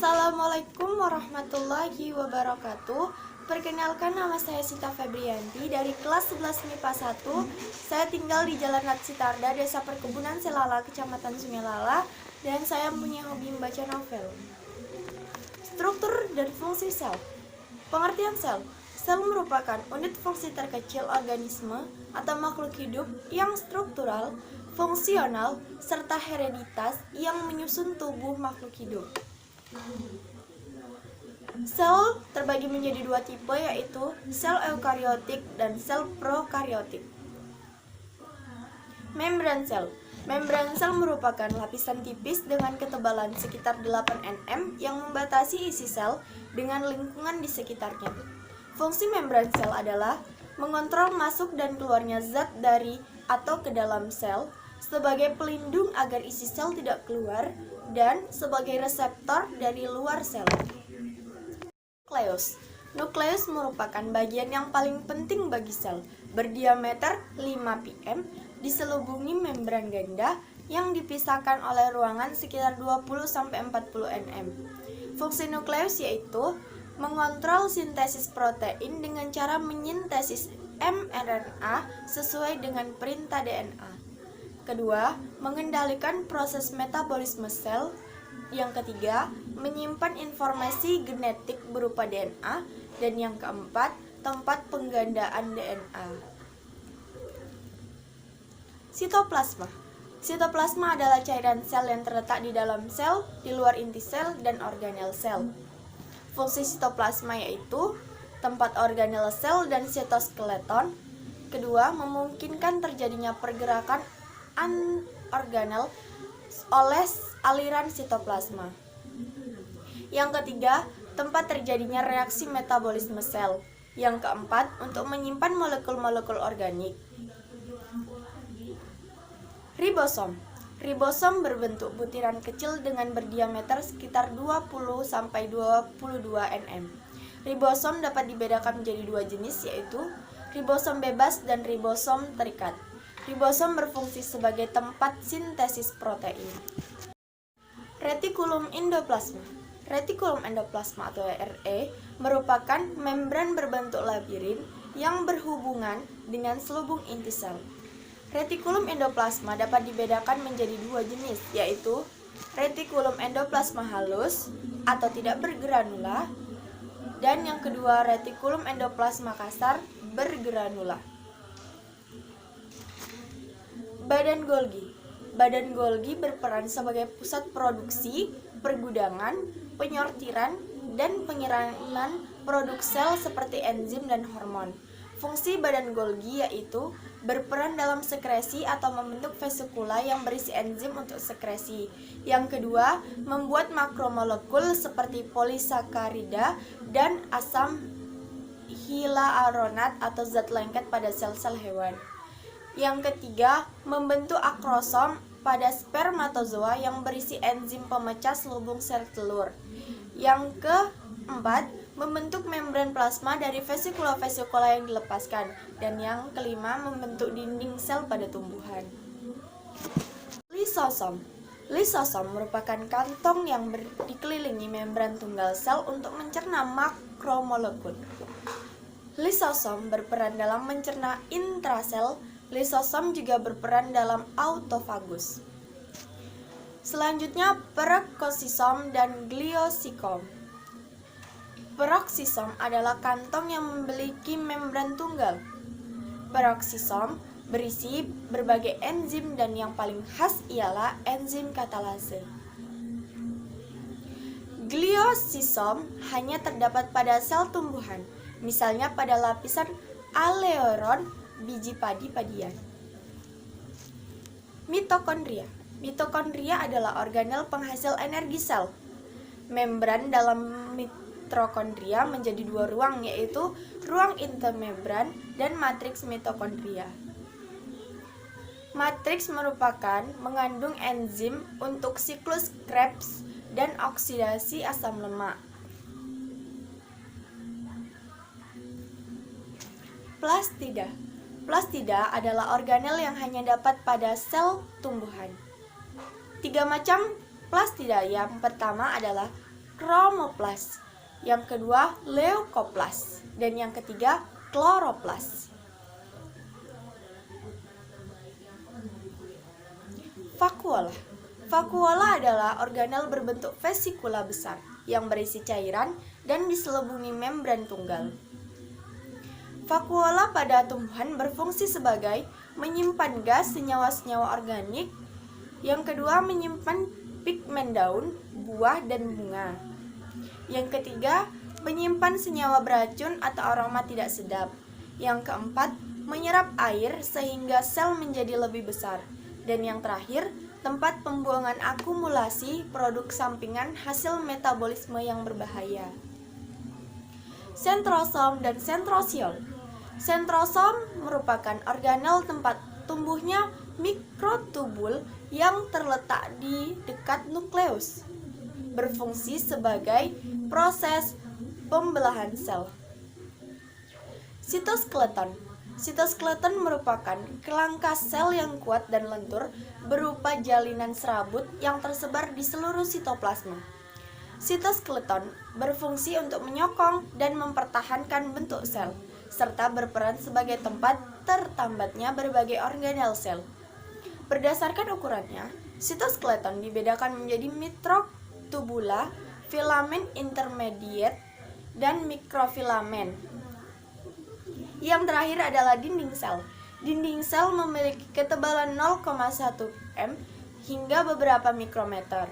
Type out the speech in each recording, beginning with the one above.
Assalamualaikum warahmatullahi wabarakatuh. Perkenalkan, nama saya Sita Febrianti dari kelas 11 MIPA 1. Saya tinggal di Jalan Natsitarda, Desa Perkebunan Selala, Kecamatan Sungai Lala, dan saya punya hobi membaca novel. Struktur dan fungsi sel. Pengertian sel. Sel merupakan unit fungsi terkecil organisme atau makhluk hidup yang struktural, fungsional, serta hereditas yang menyusun tubuh makhluk hidup. Sel terbagi menjadi dua tipe, yaitu sel eukariotik dan sel prokariotik. Membran sel. Membran sel merupakan lapisan tipis dengan ketebalan sekitar 8 nm yang membatasi isi sel dengan lingkungan di sekitarnya. Fungsi membran sel adalah mengontrol masuk dan keluarnya zat dari atau ke dalam sel, sebagai pelindung agar isi sel tidak keluar, dan sebagai reseptor dari luar sel. Nukleus. Nukleus merupakan bagian yang paling penting bagi sel, berdiameter 5 pm, diselubungi membran ganda yang dipisahkan oleh ruangan sekitar 20-40 nm. Fungsi nukleus yaitu mengontrol sintesis protein dengan cara menyintesis mRNA sesuai dengan perintah DNA. Kedua, mengendalikan proses metabolisme sel. Yang ketiga, menyimpan informasi genetik berupa DNA. Dan yang keempat, tempat penggandaan DNA. Sitoplasma. Sitoplasma adalah cairan sel yang terletak di dalam sel, di luar inti sel, dan organel sel. Fungsi sitoplasma yaitu tempat organel sel dan sitoskeleton. Kedua, memungkinkan terjadinya pergerakan anorganel oleh aliran sitoplasma. Yang ketiga, tempat terjadinya reaksi metabolisme sel. Yang keempat, untuk menyimpan molekul-molekul organik. Ribosom. Ribosom berbentuk butiran kecil dengan berdiameter sekitar 20-22 nm. Ribosom dapat dibedakan menjadi dua jenis, yaitu ribosom bebas dan ribosom terikat. Ribosom berfungsi sebagai tempat sintesis protein. Retikulum endoplasma. Retikulum endoplasma atau RE merupakan membran berbentuk labirin yang berhubungan dengan selubung inti sel. Retikulum endoplasma dapat dibedakan menjadi dua jenis, yaitu retikulum endoplasma halus atau tidak bergranula, dan yang kedua retikulum endoplasma kasar bergranula. Badan Golgi. Badan Golgi berperan sebagai pusat produksi, pergudangan, penyortiran, dan pengiriman produk sel seperti enzim dan hormon. Fungsi badan Golgi yaitu berperan dalam sekresi atau membentuk vesikula yang berisi enzim untuk sekresi. Yang kedua, membuat makromolekul seperti polisakarida dan asam hialuronat atau zat lengket pada sel-sel hewan. Yang ketiga, membentuk akrosom pada spermatozoa yang berisi enzim pemecah selubung sel telur. Yang keempat, membentuk membran plasma dari vesikula-vesikula yang dilepaskan. Dan yang kelima, membentuk dinding sel pada tumbuhan. Lisosom. Lisosom merupakan kantong yang dikelilingi membran tunggal sel untuk mencerna makromolekul. Lisosom berperan dalam mencerna intrasel. Lisosom juga berperan dalam autofagus. Selanjutnya, peroksisom dan gliosikom. Peroksisom adalah kantong yang memiliki membran tunggal. Peroksisom berisi berbagai enzim dan yang paling khas ialah enzim katalase. Gliosisom hanya terdapat pada sel tumbuhan, misalnya pada lapisan aleuron biji padi-padian. Mitokondria. Mitokondria adalah organel penghasil energi sel. Membran dalam mitokondria menjadi dua ruang, yaitu ruang intermembran dan matriks mitokondria. Matriks merupakan mengandung enzim untuk siklus Krebs dan oksidasi asam lemak. Plastida. Plastida adalah organel yang hanya dapat pada sel tumbuhan. 3 macam plastida. Yang pertama adalah kromoplas, yang kedua leukoplas, dan yang ketiga kloroplas. Vakuola. Vakuola adalah organel berbentuk vesikula besar yang berisi cairan dan diselubungi membran tunggal. Vakuola pada tumbuhan berfungsi sebagai menyimpan gas senyawa-senyawa organik, yang kedua menyimpan pigmen daun, buah, dan bunga. Yang ketiga, menyimpan senyawa beracun atau aroma tidak sedap. Yang keempat, menyerap air sehingga sel menjadi lebih besar. Dan yang terakhir, tempat pembuangan akumulasi produk sampingan hasil metabolisme yang berbahaya. Sentrosom dan sentrosiol. Sentrosom merupakan organel tempat tumbuhnya mikrotubul yang terletak di dekat nukleus, berfungsi sebagai proses pembelahan sel. Sitoskeleton. Sitoskeleton merupakan kerangka sel yang kuat dan lentur berupa jalinan serabut yang tersebar di seluruh sitoplasma. Sitoskeleton berfungsi untuk menyokong dan mempertahankan bentuk sel, serta berperan sebagai tempat tertambatnya berbagai organel sel. Berdasarkan ukurannya, sitoskeleton dibedakan menjadi mikrotubula, filamen intermediate, dan mikrofilamen. Yang terakhir adalah dinding sel. Dinding sel memiliki ketebalan 0,1 m hingga beberapa mikrometer.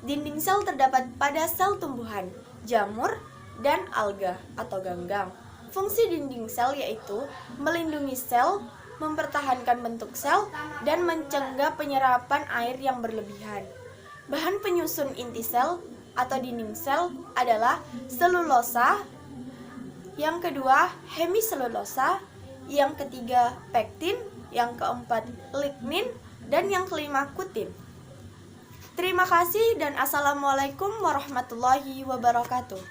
Dinding sel terdapat pada sel tumbuhan, jamur, dan alga atau ganggang. Fungsi dinding sel yaitu melindungi sel, mempertahankan bentuk sel, dan mencegah penyerapan air yang berlebihan. Bahan penyusun inti sel atau dinding sel adalah selulosa, yang kedua hemiselulosa, yang ketiga pektin, yang keempat lignin, dan yang kelima kutin. Terima kasih dan assalamualaikum warahmatullahi wabarakatuh.